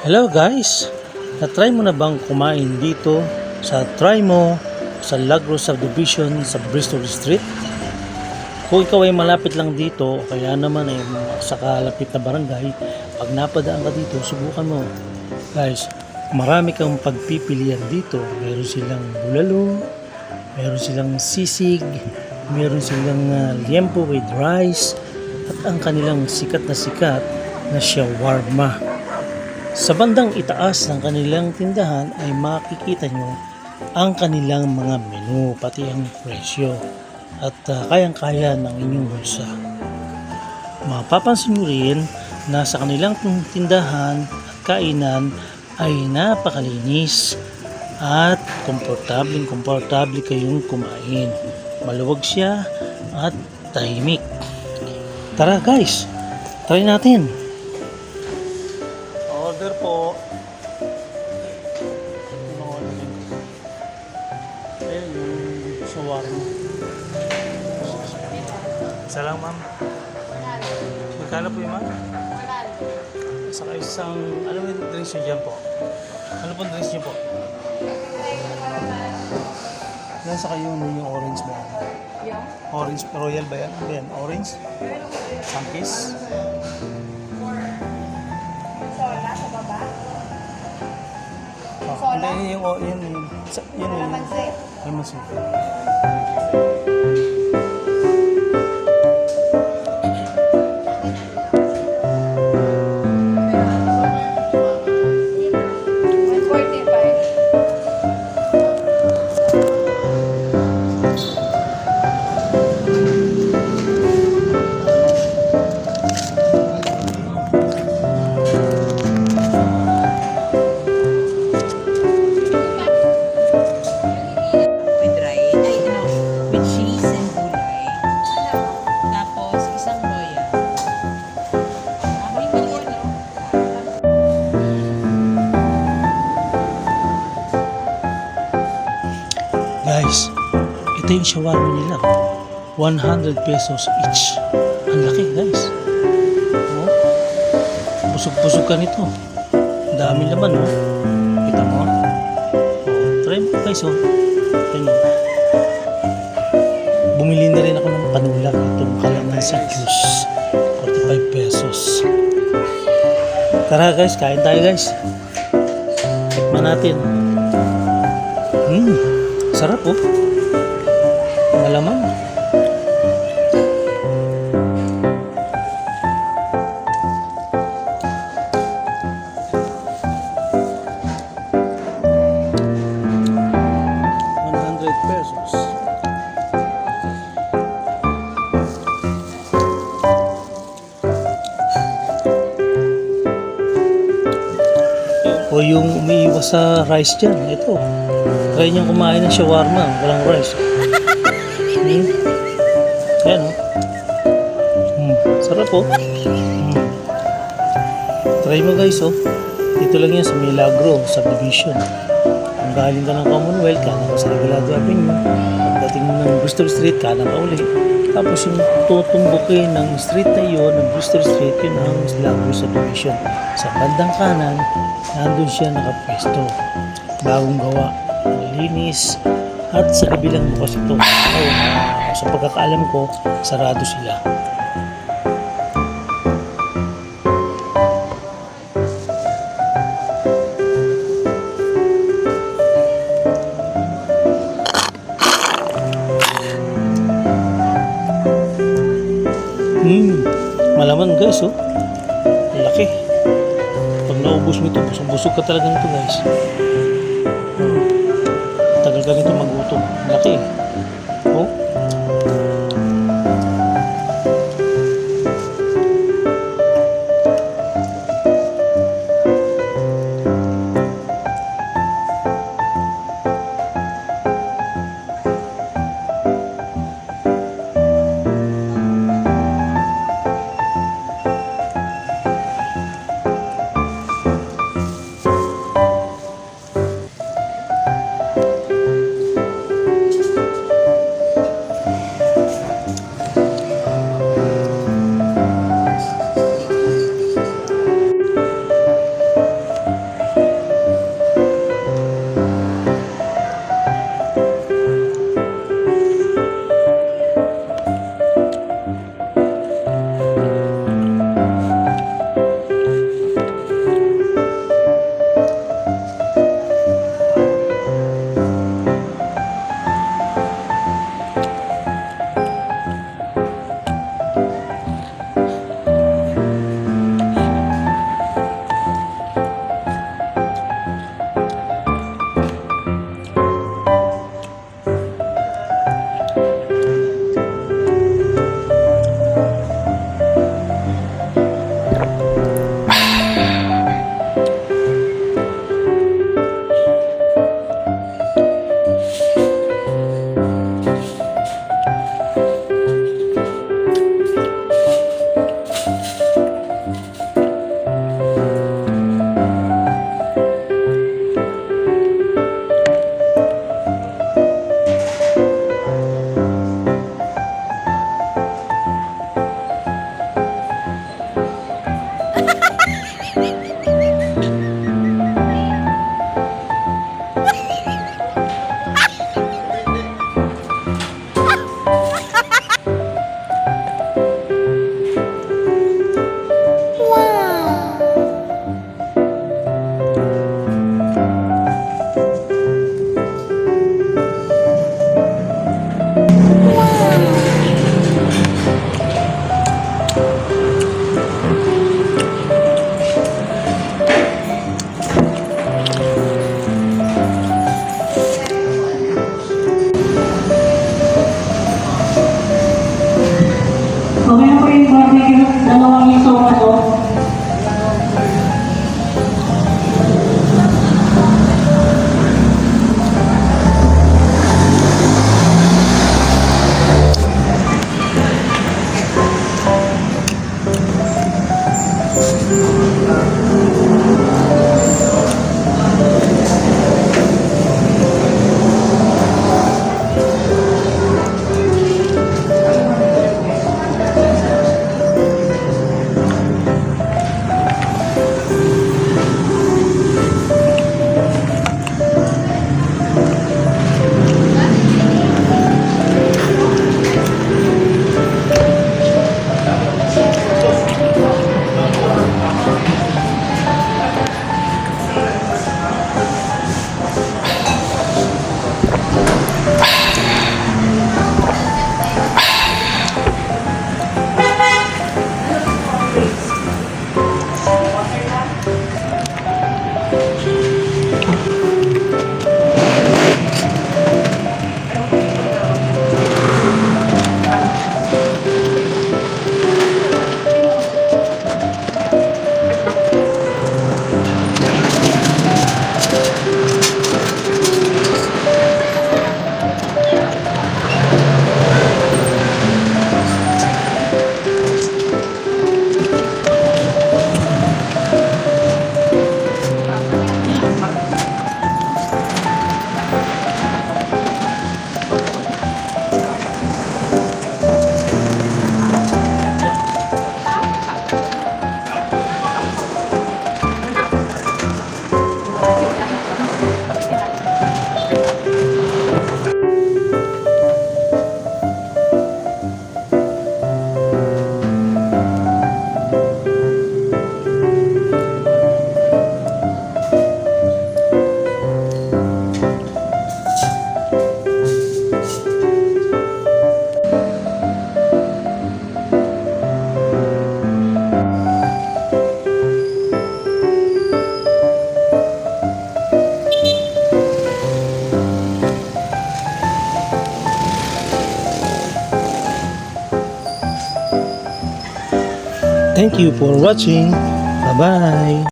Hello guys! Na-try mo na bang kumain dito sa Try Mo sa Lagro Subdivision sa Bristol Street? Kung ikaw ay malapit lang dito o kaya naman ay sa kalapit na barangay, pag napadaan ka dito, subukan mo. Guys, marami kang pagpipilian dito. Meron silang bulalo, meron silang sisig, meron silang liempo with rice, at ang kanilang sikat na shawarma. Sa bandang itaas ng kanilang tindahan ay makikita nyo ang kanilang mga menu, pati ang presyo, at kayang-kaya ng inyong bulsa. Mapapansin nyo rin na sa kanilang tindahan at kainan ay napakalinis at komportable kayong kumain. Maluwag siya at tahimik. Tara guys, try natin. Order po. Ayan yung shawarma. Isa lang ma'am. Magkano po yung ma'am? Saka isang, ano yung drinks nyo dyan po? Ano pong drinks nyo po? Yan saka yung orange ba? Orange, royal ba yan? Ano yan? Orange? Sankis? Sola sa baba. Sola? Hindi, yun. Kalamansi. Guys, ito yung shawarma nila. 100 pesos each. Ang laki guys. Oh, busog-busog ka nito. Ang dami laman oh. Kita mo. Oh, try mo guys oh. Ayan, oh. Bumili na rin ako ng panulak. Itong kalamansi juice. 45 pesos. Tara guys, kain tayo guys. Tikman natin. Sarap oh. Malaman. ₱100. O yung umiiwas sa rice dyan, ito. Try nyo kumain ng shawarma, walang rice. Ayan o. Sarap o. Try mo guys o. Dito lang yan sa Milagro Subdivision. Kung galing ka ng Commonwealth, kanan ka sa Regalado Avenue. Pagdating mo ng Bristol Street, kanan ka uli. Tapos yung tutumbukin ng street na yun, ng Bristol Street, yun ang Milagro Subdivision. Sa bandang kanan, nandun siya nakapwesto. Bagong gawa. Linis, at sa kabilang bukas ito. Sa pagkakaalam ko, sarado sila. Malaman guys oh. Laki. Pag naubos mo ito, busog ka talaga nito guys. Tagal ka nito magutom. Laki. Oh. Thank you for watching. Bye-bye.